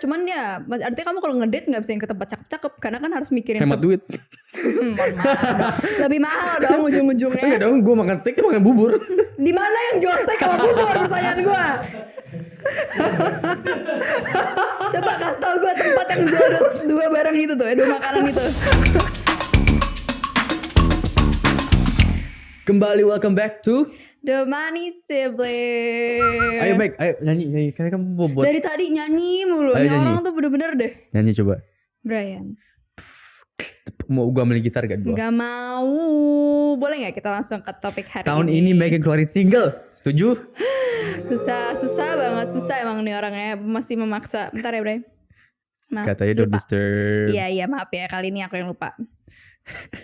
cuman ya artinya kamu kalau ngedate gak bisa yang ke tempat cakep-cakep. Karena kan harus mikirin Hemat duit. Mohon maaf. Lebih mahal dong ujung-ujungnya. Enggak dong, gue makan steak dia makan bubur. Di mana yang jual steak sama bubur pertanyaan gue. Coba kasih tau gue tempat yang jual dua barang itu tuh, dua makanan itu. Kembali, welcome back to The Money Sibling. Ayo Meg, ayo nyanyi. Karena kamu mau buat. Dari tadi nyanyi mulu. Ayo Ini nyanyi. orang tuh bener-bener deh. Nyanyi coba. Brian. Mau gua beli gitar gak? Gak mau. Boleh gak kita langsung ke topik hari Tahun ini? ini Meg keluarin single. Setuju? Susah banget. Susah emang nih orangnya. Masih memaksa. Bentar ya Bray. Maaf, Katanya don't lupa. disturb. Iya maaf ya. Kali ini aku yang lupa.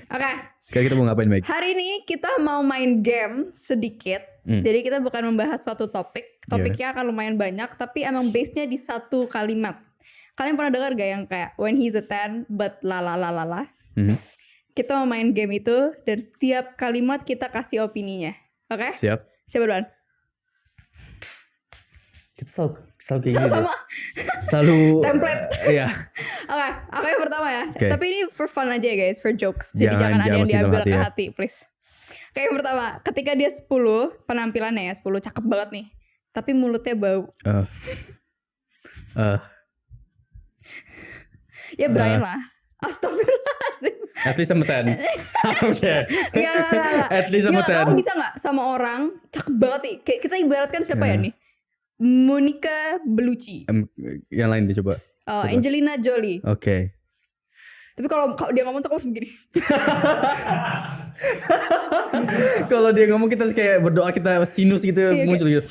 Oke. Sekarang kita mau ngapain Meg? Hari ini kita mau main game sedikit. Jadi kita bukan membahas suatu topik. Topiknya akan lumayan banyak. Tapi emang base-nya di satu kalimat. Kalian pernah dengar gak yang kayak when he's a 10 but la la la la la? Kita mau main game itu. Dan setiap kalimat kita kasih opininya. Oke? Siap. Siapa duluan? Kita selalu kayak gini. Sama-sama. Selalu Template. Iya. Oke, aku yang pertama ya. Okay. Tapi ini for fun aja ya guys, for jokes. Jadi jangan ada yang masukin dalam diambil ke ya. hati, please. Oke, yang pertama, ketika dia 10, penampilannya ya 10 cakep banget nih. Tapi mulutnya bau. Ya Brian lah. Astagfirullahaladzim. At least sama 10. Oke. Enggak. At least sama 10. Kamu bisa gak sama orang cakep banget nih? Kayak kita ibaratkan siapa ya nih? Monica Bellucci. Yang lain deh coba. Oh, Angelina Jolie. Oke. Tapi kalau dia ngomong tuh harus begini. Kalau dia ngomong kita kayak berdoa, kita sinus gitu muncul gitu.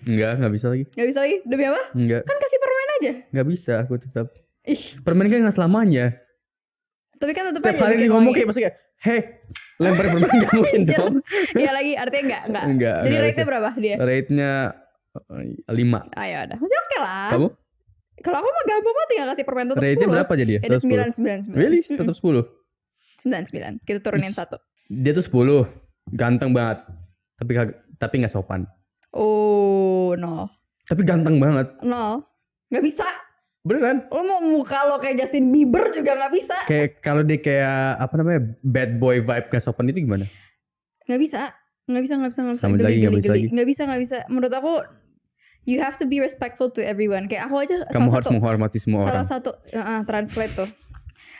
Enggak bisa lagi. Gak bisa lagi? Demi apa? Enggak. Kan kasih permen aja. Enggak bisa, aku tetap. Ih. Permen kan gak selamanya. Tapi kan tetep Setiap aja kali dia bikin ngomong wangi. kayak pasti kayak, hey, lempar permen gak mungkin dong. Iya lagi, artinya enggak. Jadi rate-nya berapa dia? Rate-nya 5. Ayo udah, masih oke lah. Kamu? Kalau aku mah gampang banget tinggal kasih permen tetep 10. Rate-nya berapa jadi ya? Itu 9. Really? Tetap 10? 9. Kita turunin 1. Dia tuh 10. Ganteng banget. Tapi gak sopan. Oh, no. Tapi ganteng banget. No. Gak bisa. Beneran? Lo mau muka lo kayak Justin Bieber juga gak bisa. Kayak kalau dia kayak apa namanya bad boy vibe gak sopan itu gimana? Gak bisa. Sama lagi gak bisa lagi. Gak bisa. Menurut aku you have to be respectful to everyone. Kayak aku aja kamu harus menghormati semua orang. Salah satu translate tuh.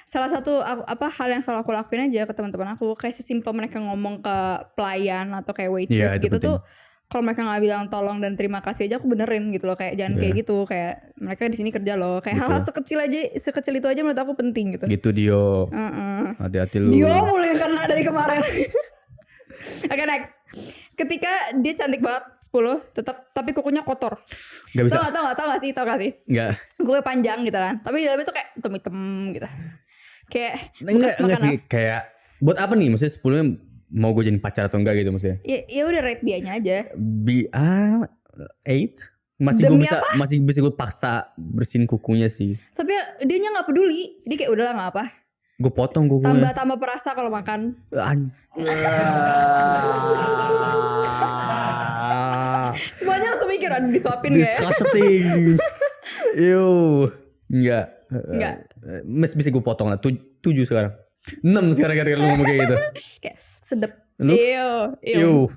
Salah satu hal yang selalu aku lakuin aja ke teman-teman aku, kayak sesimpel mereka ngomong ke pelayan atau kayak waitress gitu penting. tuh, kalau mereka nggak bilang tolong dan terima kasih aja aku benerin gitu loh, kayak jangan kayak gitu, kayak mereka di sini kerja loh, kayak hal-hal sekecil itu aja menurut aku penting gitu. Gitu Dio. Hati-hati lu. Dio mulai karena dari kemarin. Oke, next. Ketika dia cantik banget 10 tetap tapi kukunya kotor. Gak bisa. Tau gak sih? Enggak. Kukunya panjang gitu kan. Tapi di dalamnya tuh kayak hitam-hitam gitu. Kayak enggak sih kayak buat apa nih maksudnya 10-nya mau gue jadi pacar atau enggak gitu maksudnya. Ya udah rate dianya aja. 8 masih bisa gue paksa bersihin kukunya sih. Tapi dianya enggak peduli. Dia kayak udahlah enggak apa. Gue potong kukunya. Tambah perasa kalau makan. Semuanya langsung mikir aduh disuapin gak ya? Disgusting. Enggak. Masih bisa gue potong lah. 7 sekarang. 6 sekarang gara-gara lu ngomong kayak gitu. Kayak sedep. Lu? Iyo.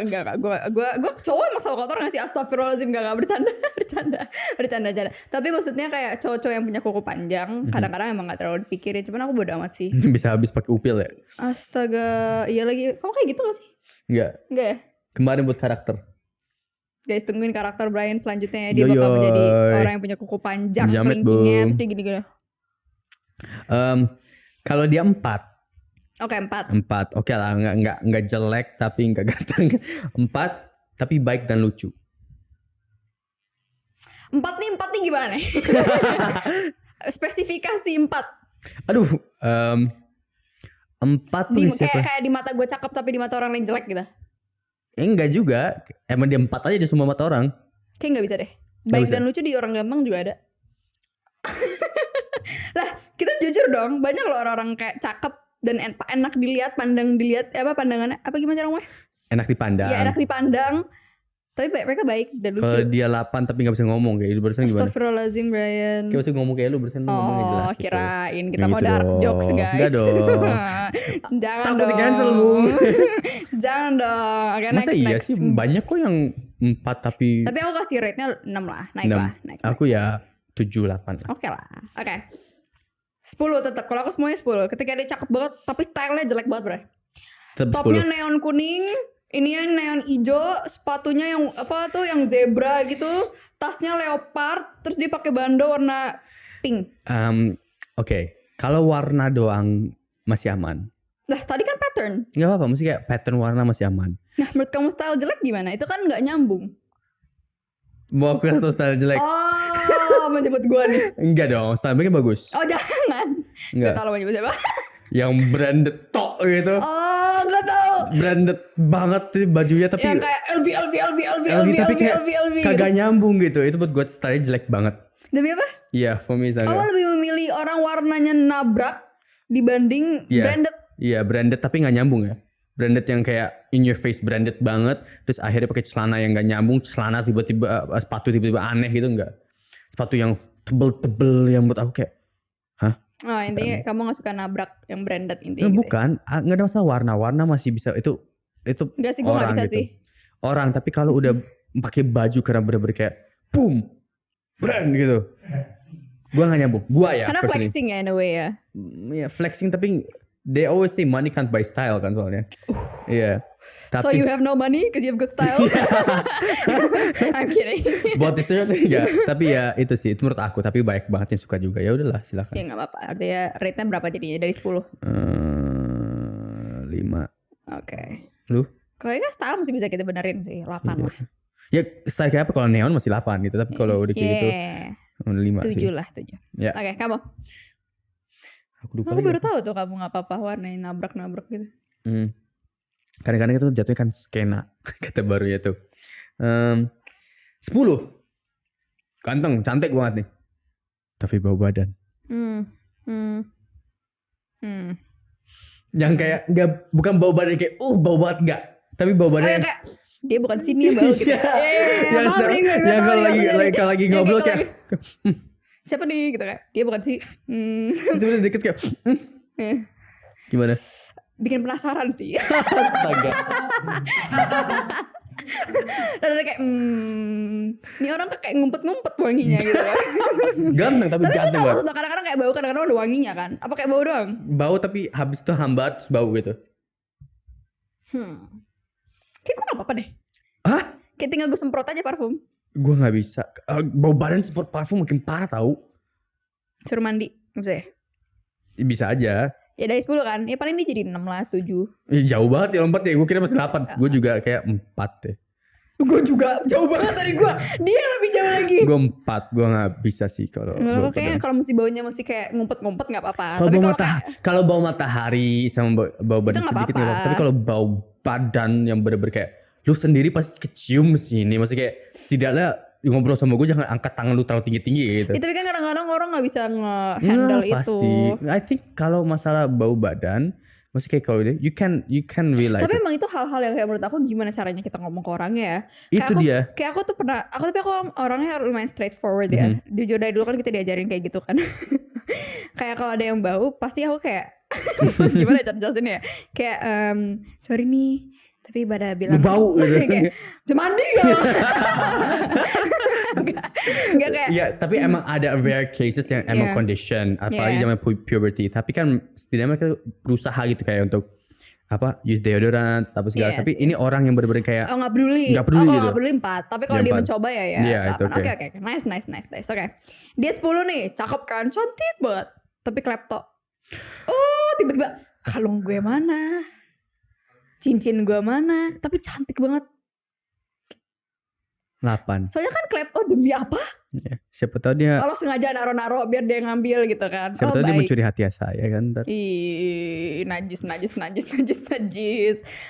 Enggak. Gue cowok emang selalu kotor gak sih? Astagfirullahaladzim. Enggak bercanda. Tapi maksudnya kayak cowok-cowok yang punya kuku panjang kadang-kadang emang gak terlalu dipikirin. Cuman aku bodo amat sih. Bisa habis pakai upil ya? Astaga. Iya lagi. Kamu kayak gitu gak sih? Enggak ya? Kemarin buat karakter. Guys, tungguin karakter Brian selanjutnya ya. Dia bakal menjadi orang yang punya kuku panjang, kelingkingnya, terus dia gini-gini. Kalau dia 4. Oke, 4. Oke lah, enggak jelek tapi enggak ganteng. 4 tapi baik dan lucu. 4 nih gimana nih? Spesifikasi 4. Aduh, 4 tuh siapa? Kayak di mata gue cakep tapi di mata orang lain jelek gitu. Enggak juga. Emang dia 4 aja di semua mata orang. Kayak gak bisa deh. Baik dan lucu di orang gampang juga ada. Lah, kita jujur dong. Banyak loh orang-orang kayak cakep dan enak dilihat, pandangannya apa gimana cara ngomongnya? Enak dipandang. Ya enak dipandang. Tapi mereka baik dan lucu. Kalau dia 8 tapi gak bisa ngomong kayak itu barusan gimana? Astagfirullahaladzim Brian. Kayak bisa ngomong kayak lu barusan ngomongnya jelas gitu. Kirain kita Yang mau gitu dark dong. jokes guys. Enggak dong. Jangan Takut dong. di cancel Bung. Jangan dong. Oke, Masa next, iya next. sih banyak kok yang 4 tapi Tapi aku kasih rate-nya 6 lah. Naik 6. lah. Naik. Aku ya 7, 8 lah. Oke lah. Oke. 10 tetap. Kalau aku semuanya 10. Ketika dia cakep banget tapi stylenya jelek banget, Bro. Tetap Topnya 10. neon kuning, ininya neon hijau, sepatunya yang apa tuh yang zebra gitu, tasnya leopard, terus dia pakai bando warna pink. Oke. Kalau warna doang masih aman. Lah tadi kan pattern. Gak apa-apa, mesti kayak pattern warna masih aman. Nah menurut kamu style jelek gimana? Itu kan nggak nyambung. Mau aku kasih tau style jelek? Oh, menyebut gua nih. Enggak dong, style jeleknya bagus. Oh jangan. Enggak. Gak tau lo menyebut siapa. Yang branded tok gitu. Oh gak tau. Branded banget tuh bajunya tapi Yang kayak LV tapi kayak LV kagak nyambung gitu. Itu buat gue style jelek banget. Demi apa? Iya, for me Kamu style. lebih memilih orang warnanya nabrak dibanding Iya. branded. Iya, branded tapi nggak nyambung ya. Branded yang kayak in your face branded banget, terus akhirnya pakai celana yang nggak nyambung, celana tiba-tiba sepatu tiba-tiba aneh gitu enggak. Sepatu yang tebel-tebel yang buat aku kayak, hah? Oh intinya kamu gak suka nabrak yang branded intinya gitu ya? Bukan, nggak ada masalah warna masih bisa itu Enggak sih gue gak bisa gitu. sih. Orang, tapi kalau udah pakai baju karena bener-bener kayak boom, brand gitu. Gua nggak nyambung. Gua ya. Karena personally. flexing ya in a way ya. Ya flexing tapi they always say money can't buy style kan soalnya. Iya. So Tapi you have no money because you have good style. I'm kidding. buat dessert enggak. Tapi ya itu sih, itu menurut aku. Tapi banyak banget yang suka juga. Ya udahlah, silakan. Ya gak apa-apa. Artinya rate-nya berapa jadinya dari 10? 5. Oke. Lu? Kayaknya style masih bisa kita benerin sih. 8 lah. Ya style kayak apa kalau neon masih 8 gitu. Tapi kalau udah kayak gitu 5 sih. 7 lah 7. Ya. Oke, kamu. Aku Aku baru tahu tuh kamu gak apa-apa warnanya nabrak-nabrak gitu. Kadang-kadang itu jatuhnya kan skena. Kata barunya tuh. 10. Ganteng, cantik banget nih. Tapi bau badan. Yang kayak enggak, bukan bau badan kayak bau banget enggak. Tapi bau badan yang kayak dia bukan sini ya bau gitu. yang kalau lagi ngobrol kayak siapa nih gitu kayak dia bukan sih. itu udah deket kayak gimana? Bikin penasaran sih. Astaga. Dan ada kayak ini orang kayak ngumpet-ngumpet wanginya gitu. Ganteng tapi ganteng banget. Tahu kadang-kadang kayak bau, kadang-kadang ada wanginya kan. Apa kayak bau doang? Bau tapi habis itu hambat terus bau gitu. Kayak gue gak apa-apa deh. Hah? Kayak tinggal gue semprot aja parfum. Gue gak bisa. Bau badan semprot parfum makin parah tau. Suruh mandi maksudnya. Bisa aja. Ya dari 10 kan. Ya paling dia jadi 6 lah 7. Jauh banget ya lompat ya. Gue kira masih 8. Gue juga kayak 4 deh. Gue juga jauh banget dari gue. Dia lebih jauh lagi. Gue 4. Gue gak bisa sih kalau Menurut gue kayaknya kalau masih baunya masih kayak ngumpet-ngumpet gak apa-apa. Kalau Tapi bau kalau kalau bau matahari sama bau badan nggak sedikit apa-apa. nggak apa-apa. Tapi kalau bau badan yang bener-bener kayak lu sendiri pasti kecium sini. Maksudnya kayak setidaknya ngobrol sama gue jangan angkat tangan lu terlalu tinggi-tinggi gitu. tapi kan kadang-kadang orang gak bisa nge-handle itu. Pasti. I think kalau masalah bau badan, maksudnya kayak kalau you can realize. Tapi it. emang itu hal-hal yang kayak menurut aku gimana caranya kita ngomong ke orangnya ya. Itu dia. Kayak aku tuh pernah, tapi aku orangnya lumayan straightforward ya. Jujur dari dulu kan kita diajarin kayak gitu kan. Kayak kalau ada yang bau, pasti aku kayak gimana cara jelasin ya? Kayak sorry nih, tapi pada bilang bau gitu. Kayak mandi gak? Enggak kayak. Ya, tapi emang ada rare cases yang emang condition, apalagi zaman puberty. Tapi kan setidaknya mereka berusaha gitu kayak untuk use deodorant atau segala. Tapi ini orang yang benar-benar kayak nggak peduli. Nggak peduli gitu. Nggak peduli 4. Tapi kalau dia mencoba ya. Iya, itu oke. Oke. Nice. Oke. Dia 10 nih, cakep kan, cantik banget. Tapi klepto. Tiba-tiba kalung gue mana? Cincin gue mana? Tapi cantik banget. 8. Soalnya kan klepto demi apa? Ya, siapa tahu dia Kalau sengaja naro-naro biar dia ngambil gitu kan. siapa tahu dia mencuri hati saya kan. Ih, najis.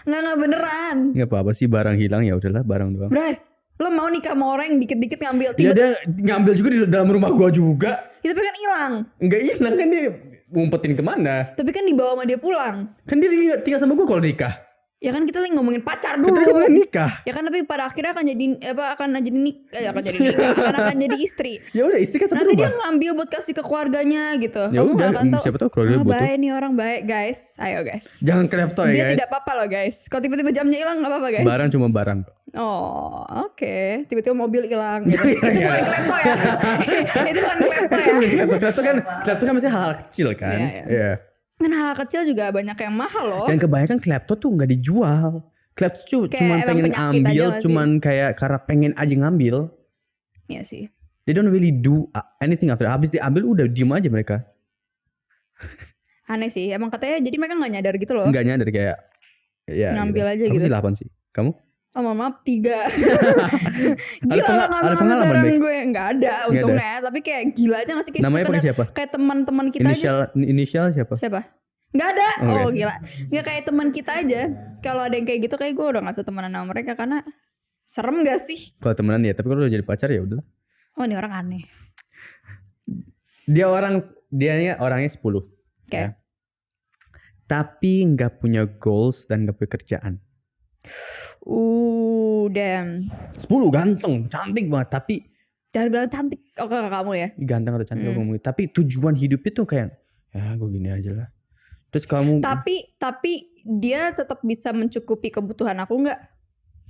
Nggak beneran. Nggak apa-apa sih barang hilang ya udahlah barang doang. Bray, lo mau nikah sama orang yang dikit-dikit ngambil Ya dia ngambil juga di dalam rumah gua juga. Itu kan hilang. Enggak hilang kan dia ngumpetin kemana? Tapi kan dibawa sama dia pulang. Kan dia tinggal sama gua kalau nikah. Ya kan kita lagi ngomongin pacar Kita dulu. kan nikah. Ya kan tapi pada akhirnya akan jadi akan jadi istri. Ya udah istri kan Nanti dia berubah. ngambil buat kasih ke keluarganya gitu. Ya Kamu udah, gak akan tahu. siapa tahu keluarga butuh. Baik nih orang baik guys. Ayo guys. Jangan klepto ya Dia guys. tidak apa-apa loh guys. Kalau tiba-tiba jamnya hilang gak apa-apa guys. Barang cuma barang. Oh oke. Tiba-tiba mobil hilang gitu. Iya, Itu iya. bukan klepto ya. Itu bukan klepto ya. Klepto kan masih hal kecil kan. Iya, iya. Iya. Kan hal kecil juga banyak yang mahal loh. Dan kebanyakan klepto tuh nggak dijual. Klepto tuh Kayak cuma emang pengen penyakit aja ambil, nggak sih? cuman kayak karena pengen aja ngambil. Iya sih. They don't really do anything after. Habis diambil udah diem aja mereka. Aneh sih. Emang katanya jadi mereka gak nyadar gitu loh. Nggak nyadar kayak. Ya, Ngambil aja Kamu gitu. sih 8 sih. Kamu? Oh maaf 3. Ada Gila lo ada ngambil pengalaman barang Bek? gue. Gak ada untungnya. Tapi kayak gila aja gak sih. Kayak Namanya pakai sekedar- siapa? Kayak teman-teman kita aja. Inisial siapa? Siapa? Gak ada. Oke. Oh gila. Gak kayak teman kita aja. Kalau ada yang kayak gitu kayak gue udah gak usah temenan sama mereka. Karena serem gak sih? Kalau temenan ya, tapi kalau udah jadi pacar ya udah. Oh ini orang aneh. Dianya orangnya 10. Oke. Ya. Tapi nggak punya goals dan nggak punya kerjaan. Damn. 10 ganteng, cantik banget, tapi Jangan bilang cantik. Oh kakak kamu ya. ganteng atau cantik aku ngomongin. Tapi tujuan hidupnya tuh kayak ya gue gini aja lah. Terus kamu Tapi dia tetap bisa mencukupi kebutuhan aku nggak?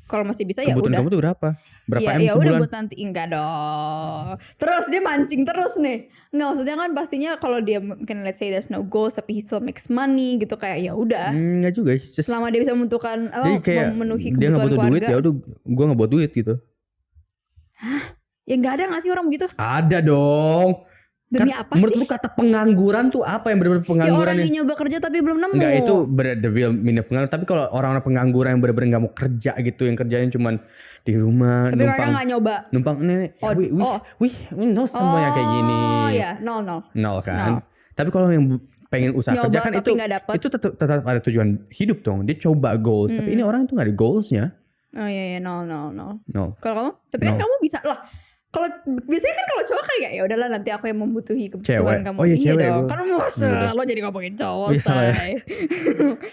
Kalau masih bisa ya kebutuhan udah. kamu tuh berapa? Berapa M Ya udah sebulan? buat nanti enggak dong. Terus dia mancing terus nih. Enggak maksudnya kan pastinya kalau dia mungkin let's say there's no goals tapi he still makes money gitu kayak ya udah. Enggak juga. Selama dia bisa menentukan Jadi kayak memenuhi dia nggak kebutuhan butuh duit keluarga. ya udah gue nggak butuh duit gitu. Ya enggak ada nggak sih orang begitu? Ada dong. Demi apa Menurut sih? lu kata pengangguran tuh apa yang benar-benar Ya pengangguran orang ya? yang nyoba kerja tapi belum nemu. Enggak, itu the real meaning of pengangguran. Tapi kalau orang-orang pengangguran yang benar-benar nggak mau kerja gitu, yang kerjanya cuman di rumah, Tapi mereka nggak nyoba. numpang nenek. Oh, We know semuanya kayak gini. Oh ya, nol. Nol kan. Tapi kalau yang pengen usaha Nyoba kerja kan tapi nggak dapet. itu tetap ada tujuan hidup dong. Dia coba goals. Tapi ini orang itu nggak ada goalsnya. Oh iya nol. Nol. Kalau kamu, tapi kan No. kamu bisa lah. Kalau biasanya kan kalau cowok kan ya udahlah nanti aku yang membutuhi kebutuhan Cewek. kamu. Oh iya, Iya cewek, dong. gua. Kan masa Udah. lo jadi ngomongin cowok Iya, salah ya. say.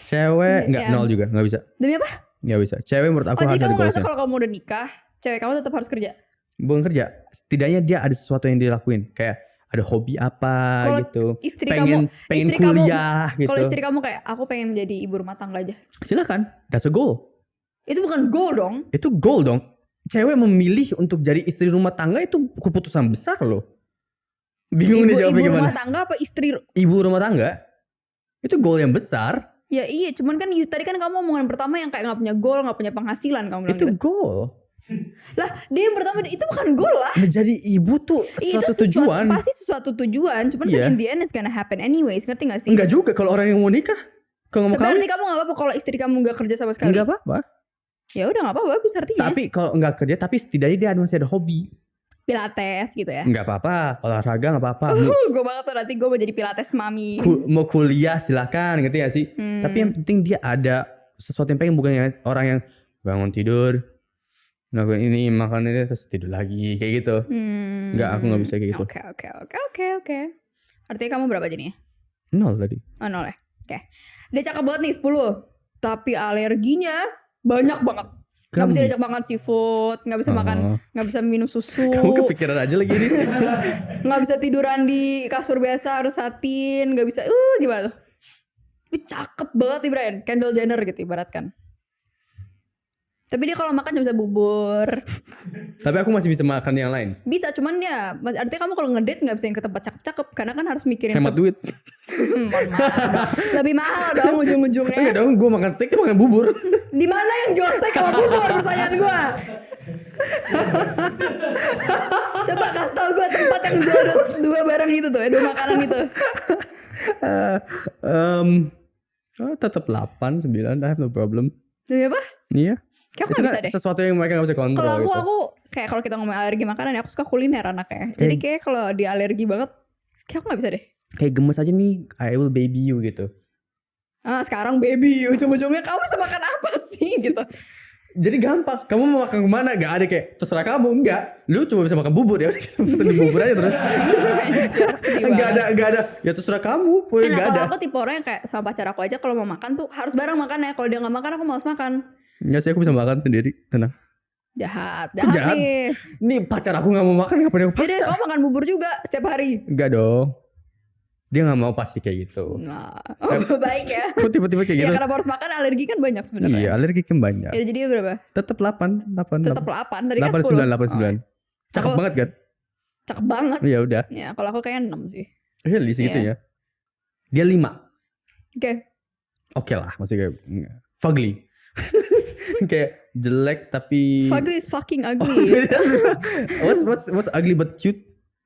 Cewek nggak Ya. nol juga, nggak bisa. Demi apa? Nggak bisa. Cewek menurut aku Oh jadi harus ada kamu ngerasa goalsnya. kalau kamu udah nikah, cewek kamu tetap harus kerja. Bukan kerja. Setidaknya dia ada sesuatu yang dia lakuin. Kayak ada hobi apa Kalau gitu. Istri Pengen istri kamu- kuliah gitu. Kalau istri kamu kayak aku pengen menjadi ibu rumah tangga aja. Silakan. That's a goal. Itu bukan goal dong. Itu goal dong. Cewek memilih untuk jadi istri rumah tangga itu keputusan besar loh. Bingung nih jawabnya Ibu gimana. rumah tangga apa istri? Ibu rumah tangga itu goal yang besar. Ya iya, cuman kan tadi kan kamu omongan pertama yang kayak nggak punya goal, nggak punya penghasilan kamu bilang Itu gitu. goal. Lah dia yang pertama itu bukan goal lah. Menjadi ibu tuh Itu suatu tujuan. pasti sesuatu tujuan. Cuman Iya. kan in the end it's gonna happen anyways. Ngerti gak sih? Enggak juga kalau orang yang mau nikah. Kalau mau Tapi kawin nanti kamu gak apa-apa kalau istri kamu gak kerja sama sekali. enggak apa-apa. Ya udah gak apa-apa, bagus artinya. Tapi kalau enggak kerja tapi setidaknya dia masih ada hobi. Pilates gitu ya. Enggak apa-apa. Olahraga enggak apa-apa. Gue banget tuh nanti gue mau jadi pilates mami. Mau kuliah silakan, ngerti gak sih? Tapi yang penting dia ada sesuatu yang pengen, bukan yang orang yang bangun tidur, ngelakuin ini, makan ini, terus tidur lagi kayak gitu. Enggak, aku nggak bisa kayak gitu. Oke. Artinya kamu berapa jadinya? 0 tadi. Oh 0 ya. Oke. Dia cakep banget nih 10. Tapi alerginya banyak banget. Gak bisa diajak makan seafood, gak bisa makan, gak bisa minum susu. Kamu kepikiran aja lagi nih. Gak bisa tiduran di kasur biasa, harus satin. Gak bisa, gimana tuh? Ini cakep banget nih Brian. Kendall Jenner gitu ibaratkan. Tapi dia kalau makan cuma bisa bubur. Tapi aku masih bisa makan yang lain. Bisa, cuman ya artinya kamu kalau ngedate gak bisa yang ke tempat cakep-cakep. Karena kan harus mikirin Hemat duit. Mohon maaf dong. Lebih mahal dong ujung-ujungnya. Enggak dong, gue makan steak, dia makan bubur. Di mana yang jual steak sama bubur pertanyaan gue? Coba kasih tau gue tempat yang jual dua barang itu tuh, dua makanan itu. Tetap 8, 9, I have no problem. Demi apa? Iya. Kayak aku Itu gak kan bisa deh. sesuatu yang mereka gak bisa kontrol Kalau gitu. aku kayak kalau kita ngomong alergi makanan ya aku suka kuliner anaknya. Jadi kayak kalau dia alergi banget, kayak aku gak bisa deh. Kayak gemes aja nih, I will baby you gitu. Sekarang baby, ujung-ujungnya kamu bisa makan apa sih gitu. Jadi gampang. Kamu mau makan kemana? Gak ada kayak terserah kamu. Enggak. Lu cuma bisa makan bubur ya. Kita pesen di bubur aja terus. Gak ada. Ya terserah kamu. Nah, Gak kalau ada. aku tipe orang yang kayak sama pacar aku aja kalau mau makan tuh harus bareng makannya. Kalau dia nggak makan aku malas makan. Enggak sih, aku bisa makan sendiri. Tenang. Jahat Jahat. nih. Nih pacar aku gak mau makan. Ngapain aku Jadi paksa? kamu makan bubur juga setiap hari. Enggak dong. Dia gak mau pasti kayak gitu. Nah, baik ya. Kok tiba-tiba kayak Ya gitu? karena harus makan alergi kan banyak sebenarnya. Iya, alergi kan banyak. Ya, jadi berapa? Tetap 8. Tetap 8 dari 8, kan 10. 9. Cakep Aku- banget kan? Cakep banget. Iya udah. Ya, kalau aku kayaknya 6 sih. Really segitu ya. Dia 5. Oke. Oke lah, masih kayak fugly. Kayak jelek tapi Fugly is fucking ugly. what's ugly but cute?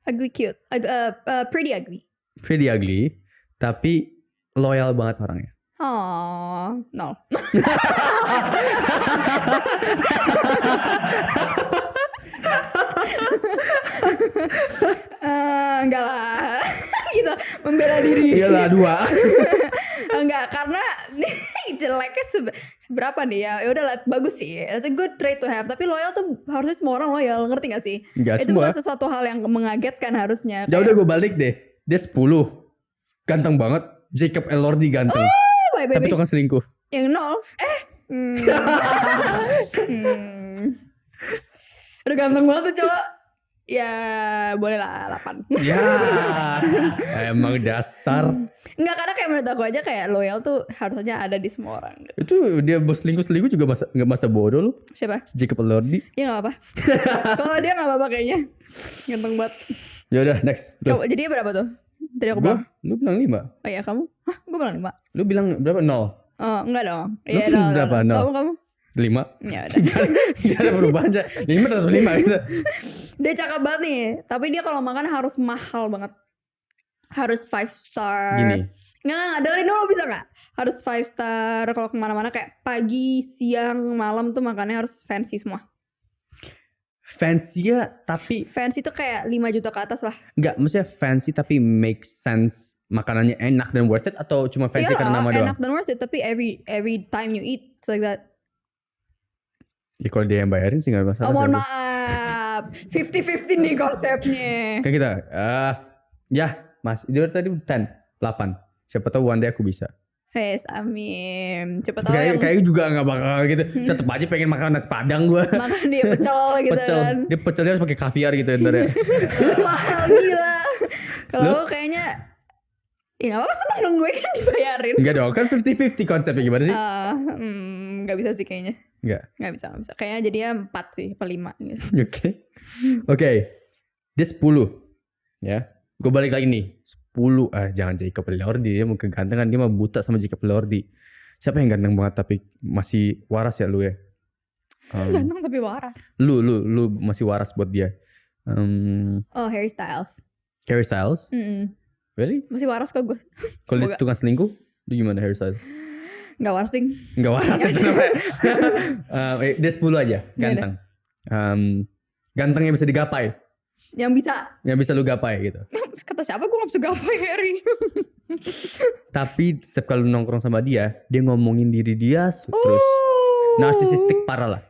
Ugly cute. Pretty ugly. Pretty ugly, tapi loyal banget orangnya. Oh, no. Enggak lah. Kita membela diri. Iyalah 2. Enggak, karena jeleknya seberapa nih ya? Ya udahlah, bagus sih. It's a good trait to have. Tapi loyal tuh harusnya semua orang loyal, ngerti gak sih? Enggak Itu semua. bukan sesuatu hal yang mengagetkan harusnya. Ya udah gue balik deh. Dia 10. Ganteng banget. Jacob Elordi ganteng. Bye, Tapi baby. tukang selingkuh. Yang 0. Aduh ganteng banget tuh cowok. Ya boleh lah 8. Ya, emang dasar. Enggak, karena kayak menurut aku aja kayak loyal tuh harusnya ada di semua orang. Itu dia bos selingkuh juga nggak masa bodoh loh. Siapa? Jacob Elordi. Ya gak apa-apa. Kalau dia gak apa-apa kayaknya. Ganteng banget. Ya udah next. Tuh. Jadi berapa tuh? Tadi aku Gua, bilang. lu bilang 5. Oh iya kamu? Hah, gue bilang 5. Lu bilang berapa? 0. Oh enggak dong. Lu Iya dong. berapa? No. Kamu? 5. Ya udah. Gak ada perubahan aja. 5 terus 5 gitu. Dia cakep banget nih. Tapi dia kalau makan harus mahal banget. Harus 5 star. Gini. Nggak, dengerin dulu bisa gak? Harus 5 star. Kalau kemana-mana kayak pagi, siang, malam tuh makannya harus fancy semua. Fancy ya tapi Fancy tuh kayak 5 juta ke atas lah. enggak, maksudnya fancy tapi make sense, makanannya enak dan worth it, atau cuma fancy Iya karena nama doang? enak dan worth it. Tapi every time you eat it's like that. Ya kalau dia yang bayarin sih gak masalah. Oh mohon sih. maaf. 50-50 nih konsepnya. Kan kita ya mas, dia tadi 10 8. Siapa tahu one day aku bisa. Yes, amin. Cepet tau yang Kayak juga gak bakal gitu. Tetep aja pengen makan nasi padang gue. makan dia pecel gitu Pecel. kan. Dia pecelnya harus pakai kaviar gitu ntar ya. Mahal gila. Kalau aku kayaknya ya gak apa-apa, seneng dong gue kan dibayarin. Enggak dong, kan 50-50 konsepnya gimana sih? Gak bisa sih kayaknya. Enggak. Gak bisa. Kayaknya jadinya 4 sih, apa 5 gitu. Oke. Dia 10. Ya. Gue balik lagi nih. 10. Jangan Jacob Elordi. Dia mau kegantengan. Dia mah buta sama Jacob Elordi. Siapa yang ganteng banget tapi masih waras ya lu ya? Ganteng tapi waras. Lu masih waras buat dia. Oh, Harry Styles. Harry Styles? Really? Masih waras kok gue. Kalau dia Semoga. tukang selingkuh? Lu gimana Harry Styles? Gak waras ding. Enggak waras itu namanya. Dia 10 aja. Ganteng. Ganteng yang bisa digapai. Yang bisa. Yang bisa lu gapai gitu. Kata siapa gue gak bisa gapai Harry. Tapi setiap kali lu nongkrong sama dia ngomongin diri dia terus narsisistik parah lah.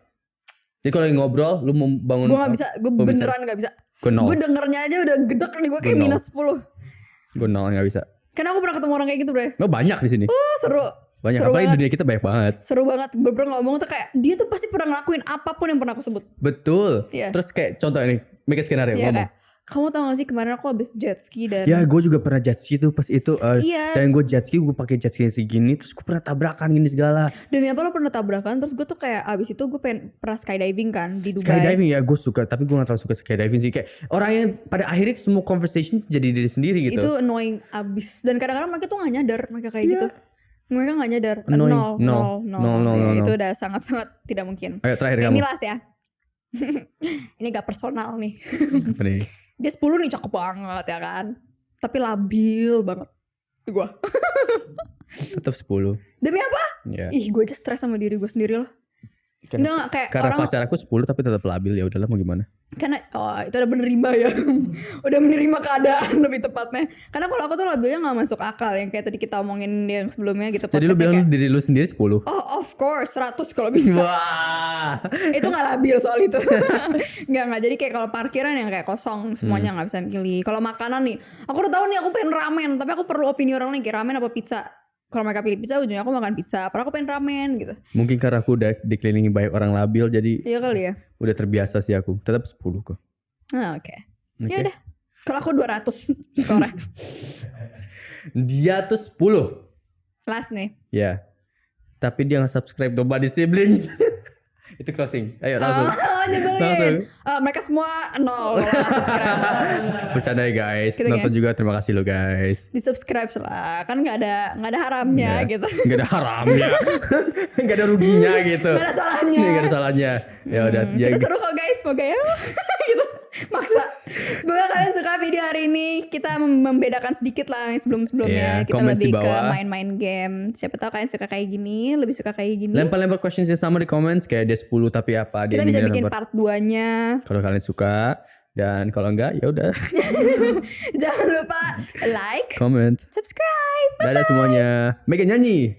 Jadi kalau lagi ngobrol, lu mau bangun. Gue gak bisa. Gue beneran gak bisa. Gue 0. Gue dengernya aja udah gedek nih. Gue kayak Gua 0. minus 10. Gue 0 gak bisa. Karena aku pernah ketemu orang kayak gitu bre. Lo banyak di sini. Seru. Banyak. Seru Apalagi banget. dunia kita banyak banget. Seru banget. Bener-bener ngomong tuh kayak dia tuh pasti pernah ngelakuin apapun yang pernah aku sebut. Betul. Iya. Terus kayak contoh ini, make a skenario Iya ngomong. kayak, kamu tau gak sih kemarin aku habis jet ski dan Ya gue juga pernah jet ski tuh pas itu. Iya. Dan gue jet ski, gue pakai jet ski segini. Terus gue pernah tabrakan gini segala. Demi apa lo pernah tabrakan. Terus gue tuh kayak abis itu gue pernah skydiving kan di Dubai. Skydiving ya gue suka. Tapi gue gak terlalu suka skydiving sih. Kayak orang yang pada akhirnya semua conversation jadi diri sendiri gitu. Itu annoying abis. Dan kadang-kadang mereka tuh gak nyadar mereka kayak gitu. Mereka gak nyadar. Annoying. Nol. No. Itu udah sangat-sangat tidak mungkin. Ayo terakhir Kayak kamu. Milas ya. Ini gak personal nih. Apa nih? Dia 10 nih cakep banget ya kan. Tapi labil banget. Itu gue. Tetap 10. Demi apa? Ya. Ih gue aja stres sama diri gue sendiri loh. Enggak kayak Karena orang pacar aku 10 tapi tetap labil, ya udahlah mau gimana. karena itu udah menerima ya. Udah menerima keadaan lebih tepatnya. Karena kalau aku tuh labilnya gak masuk akal yang kayak tadi kita omongin yang sebelumnya gitu. Jadi lu podcastnya bilang kayak, diri lu sendiri 10. oh of course 100 kalau bisa. Wah. Itu gak labil soal itu. Enggak. Jadi kayak kalau parkiran yang kayak kosong semuanya gak bisa milih. Kalau makanan nih, aku udah tahu nih aku pengen ramen, tapi aku perlu opini orang nih kayak ramen apa pizza. Kalau mereka pilih pizza, ujungnya aku makan pizza. Padahal aku pengen ramen gitu. Mungkin karena aku udah dikelilingi banyak orang labil, jadi Iya kali ya. udah terbiasa sih aku. Tetap 10 kok. Oke. Ya udah. Kalau aku 200 skornya. Dia tuh 10. Last nih. Ya. Tapi dia gak subscribe Nobody Siblings. Itu closing. Ayo langsung. Nyebelin. Langsung. Mereka semua 0 kalau nggak subscribe. Bercanda ya guys. Gitu, Nonton juga, terima kasih lo guys. Di subscribe lah. Kan nggak ada haramnya gitu. Gak ada haramnya. Gak ada ruginya gitu. Nggak ada salahnya. Gak ada salahnya. Ya udah. Kita seru kok guys. Semoga ya. Gitu. Maksa. Semoga kalian suka video hari ini. Kita membedakan sedikit lah yang sebelum-sebelumnya. Kita comments lebih di ke bawah. main-main game. Siapa tahu kalian suka kayak gini. Lebih suka kayak gini. Lempar-lempar questions yang sama di comments. Kayak dia 10 tapi apa. Dia Kita bisa ini bikin lempar. part 2-nya. Kalau kalian suka. Dan kalau enggak ya udah. Jangan lupa like, Comment. subscribe. Dadah semuanya. Megan nyanyi.